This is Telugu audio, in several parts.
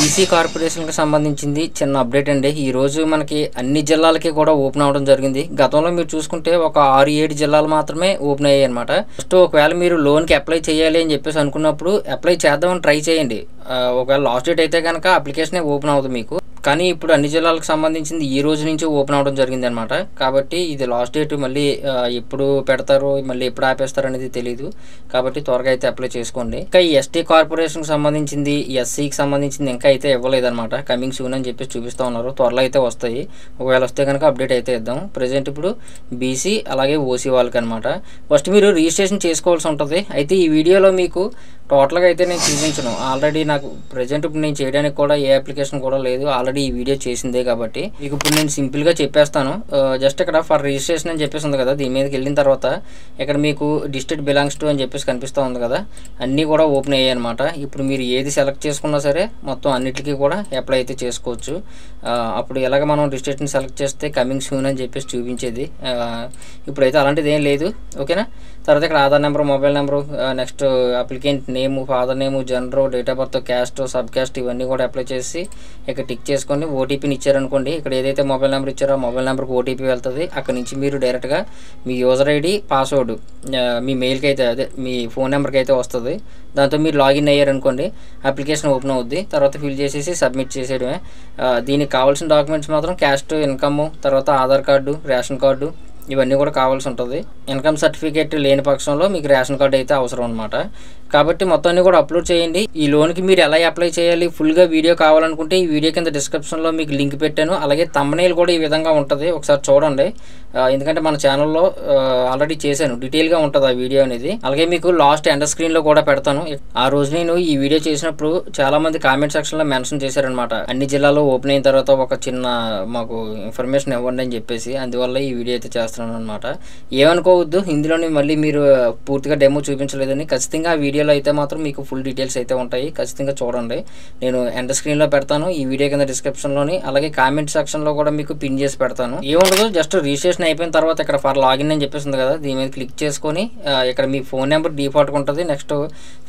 బీసీ కార్పొరేషన్కి సంబంధించింది చిన్న అప్డేట్ అండి. ఈరోజు మనకి అన్ని జిల్లాలకి కూడా ఓపెన్ అవ్వడం జరిగింది. గతంలో మీరు చూసుకుంటే ఒక 6-7 జిల్లాలు మాత్రమే ఓపెన్ అయ్యాయి అనమాట. ఫస్ట్ ఒకవేళ మీరు లోన్కి అప్లై చేయాలి అని చెప్పేసి అనుకున్నప్పుడు అప్లై చేద్దామని ట్రై చేయండి. ఒకవేళ లాస్ట్ డేట్ అయితే కనుక అప్లికేషనే ఓపెన్ అవుతుంది మీకు. కానీ ఇప్పుడు అన్ని జిల్లాలకు సంబంధించింది ఈ రోజు నుంచి ఓపెన్ అవ్వడం జరిగింది అనమాట. కాబట్టి ఇది లాస్ట్ డేట్ మళ్ళీ ఎప్పుడు పెడతారో మళ్ళీ ఎప్పుడు ఆపేస్తారో అనేది తెలియదు. కాబట్టి త్వరగా అయితే అప్లై చేసుకోండి. ఇంకా ఈ ఎస్టీ కార్పొరేషన్కి సంబంధించింది, ఎస్సీకి సంబంధించింది ఇంకా అయితే ఇవ్వలేదన్నమాట. కమింగ్ సూన్ అని చెప్పేసి చూపిస్తూ ఉన్నారు. త్వరలో అయితే వస్తాయి. ఒకవేళ వస్తే కనుక అప్డేట్ అయితే ఇద్దాం. ప్రజెంట్ ఇప్పుడు బీసీ అలాగే ఓసీ వాళ్ళకి అనమాట. ఫస్ట్ మీరు రిజిస్ట్రేషన్ చేసుకోవాల్సి ఉంటుంది. అయితే ఈ వీడియోలో మీకు టోటల్గా అయితే నేను చూపించను. ఆల్రెడీ నాకు ప్రజెంట్ ఇప్పుడు నేను చేయడానికి కూడా ఏ అప్లికేషన్ కూడా లేదు. ఆల్రెడీ ఈ వీడియో చేసిందే కాబట్టి మీకు ఇప్పుడు నేను సింపుల్గా చెప్పేస్తాను. జస్ట్ ఇక్కడ ఫర్ రిజిస్ట్రేషన్ అని చెప్పేసి ఉంది కదా, దీని మీదకి వెళ్ళిన తర్వాత ఇక్కడ మీకు డిస్ట్రిక్ట్ బిలాంగ్స్ టు అని చెప్పేసి కనిపిస్తూ ఉంది కదా, అన్నీ కూడా ఓపెన్ అయ్యాయి అనమాట. ఇప్పుడు మీరు ఏది సెలెక్ట్ చేసుకున్నా సరే మొత్తం అన్నిటికీ కూడా అప్లై అయితే చేసుకోవచ్చు. అప్పుడు ఎలాగ మనం డిస్ట్రిక్ట్ని సెలెక్ట్ చేస్తే కమింగ్ సూన్ అని చెప్పేసి చూపించేది. ఇప్పుడైతే అలాంటిది ఏం లేదు. ఓకేనా. తర్వాత ఇక్కడ Aadhaar number, mobile number, next applicant name, father name, gender, date of birth, caste, sub caste ఇవన్నీ కూడా అప్లై చేసి ఇక్కడ టిక్ చేసుకొని ఓటీపీని ఇచ్చారనుకోండి. ఇక్కడ ఏదైతే మొబైల్ నెంబర్ ఇచ్చారో ఆ మొబైల్ నెంబర్కి ఓటీపీ వెళ్తుంది. అక్కడ నుంచి మీరు డైరెక్ట్గా మీ యూజర్ ఐడి, పాస్వర్డ్ మీ మెయిల్కి అయితే అదే మీ ఫోన్ నెంబర్కి అయితే వస్తుంది. దాంతో మీరు లాగిన్ అయ్యారనుకోండి, అప్లికేషన్ ఓపెన్ అవుద్ది. తర్వాత ఫిల్ చేసేసి సబ్మిట్ చేసేయడమే. దీనికి కావాల్సిన డాక్యుమెంట్స్ మాత్రం క్యాస్ట్, ఇన్కమ్, తర్వాత ఆధార్ కార్డు, రేషన్ కార్డు ఇవన్నీ కూడా కావాల్సి ఉంటుంది. ఇన్కమ్ సర్టిఫికేట్ లేని పక్షంలో మీకు రేషన్ కార్డు అయితే అవసరం అనమాట. కాబట్టి మొత్తాన్ని కూడా అప్లోడ్ చేయండి. ఈ లోన్కి మీరు ఎలా అప్లై చేయాలి ఫుల్గా వీడియో కావాలనుకుంటే ఈ వీడియో కింద డిస్క్రిప్షన్లో మీకు లింక్ పెట్టాను. అలాగే థంబ్నెయిల్ కూడా ఈ విధంగా ఉంటుంది, ఒకసారి చూడండి. ఎందుకంటే మన ఛానల్లో ఆల్రెడీ చేశాను, డీటెయిల్గా ఉంటుంది ఆ వీడియో అనేది. అలాగే మీకు లాస్ట్ ఎండ్ స్క్రీన్లో కూడా పెడతాను. ఆ రోజు నేను ఈ వీడియో చేసినప్పుడు చాలామంది కామెంట్ సెక్షన్లో మెన్షన్ చేశారనమాట, అన్ని జిల్లాలో ఓపెన్ అయిన తర్వాత ఒక చిన్న మాకు ఇన్ఫర్మేషన్ ఇవ్వండి అని చెప్పేసి. అందువల్ల ఈ వీడియో అయితే చేస్తున్నాను అనమాట. ఏమనుకోవద్దు, ఇందులోని మళ్ళీ మీరు పూర్తిగా డెమో చూపించలేదని. ఖచ్చితంగా ఆ వీడియోలో అయితే మాత్రం మీకు ఫుల్ డీటెయిల్స్ అయితే ఉంటాయి. ఖచ్చితంగా చూడండి. నేను ఎండ్ స్క్రీన్లో పెడతాను, ఈ వీడియో కింద డిస్క్రిప్షన్లోని, అలాగే కామెంట్ సెక్షన్లో కూడా మీకు పిన్ చేసి పెడతాను. ఏముండదు, జస్ట్ రిజిస్ట్రేషన్ అయిపోయిన తర్వాత ఇక్కడ ఫర్ లాగిన్ అని చెప్పేసింది కదా, దీని మీద క్లిక్ చేసుకొని ఇక్కడ మీ ఫోన్ నెంబర్ డిఫాల్ట్గా ఉంటుంది. నెక్స్ట్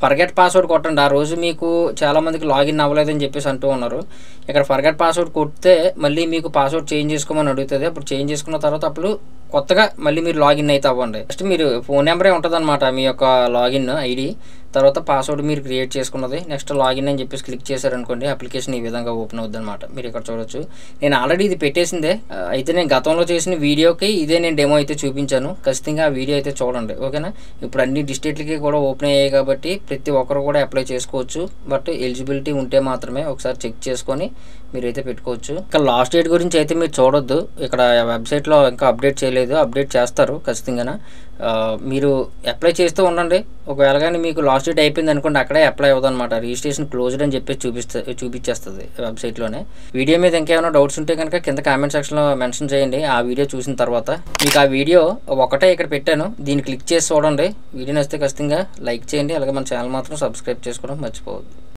ఫర్గెట్ పాస్వర్డ్ కొట్టండి. ఆ రోజు మీకు చాలామందికి లాగిన్ అవ్వలేదని చెప్పేసి అంటూ ఉన్నారు. ఇక్కడ ఫర్గెట్ పాస్వర్డ్ కొడితే మళ్ళీ మీకు పాస్వర్డ్ చేంజ్ చేసుకోమని అడుగుతుంది. అప్పుడు చేంజ్ చేసుకున్న తర్వాత అప్పుడు కొత్తగా మళ్ళీ మీరు లాగిన్ అయితే అవ్వండి. ఫస్ట్ మీరు ఫోన్ నెంబరే ఉంటుంది అనమాట మీ యొక్క లాగిన్ ఐడి. తర్వాత పాస్వర్డ్ మీరు క్రియేట్ చేసుకున్నది. నెక్స్ట్ లాగిన్ అని చెప్పేసి క్లిక్ చేశారనుకోండి, అప్లికేషన్ ఈ విధంగా ఓపెన్ అవుద్ది అనమాట. మీరు ఇక్కడ చూడొచ్చు. నేను ఆల్రెడీ ఇది పెట్టేసిందే. అయితే నేను గతంలో చేసిన వీడియోకి ఇదే నేను డెమో అయితే చూపించాను. ఖచ్చితంగా ఆ వీడియో అయితే చూడండి. ఓకేనా. ఇప్పుడు అన్ని డిస్ట్రిక్ట్లకి కూడా ఓపెన్ అయ్యాయి కాబట్టి ప్రతి ఒక్కరు కూడా అప్లై చేసుకోవచ్చు. బట్ ఎలిజిబిలిటీ ఉంటే మాత్రమే ఒకసారి చెక్ చేసుకొని మీరైతే పెట్టుకోవచ్చు. ఇంకా లాస్ట్ డేట్ గురించి అయితే మీరు చూడొద్దు. ఇక్కడ వెబ్సైట్లో ఇంకా అప్డేట్ చేయలేదు, అప్డేట్ చేస్తారు ఖచ్చితంగా. మీరు అప్లై చేస్తూ ఉండండి. ఒకవేళ కానీ మీకు లాస్ట్ డేట్ అయిపోయింది అనుకోండి, అక్కడే అప్లై అవ్వదు అనమాట. రిజిస్ట్రేషన్ క్లోజ్డ్ అని చెప్పేసి చూపించేస్తుంది వెబ్సైట్లోనే. వీడియో మీద ఇంకేమైనా డౌట్స్ ఉంటే కనుక కింద కామెంట్ సెక్షన్లో మెన్షన్ చేయండి. ఆ వీడియో చూసిన తర్వాత మీకు ఆ వీడియో ఒకటే ఇక్కడ పెట్టాను, దీన్ని క్లిక్ చేసి చూడండి. వీడియో నచ్చితే ఖచ్చితంగా లైక్ చేయండి. అలాగే మన ఛానల్ మాత్రం సబ్స్క్రైబ్ చేసుకోవడం మర్చిపోవద్దు.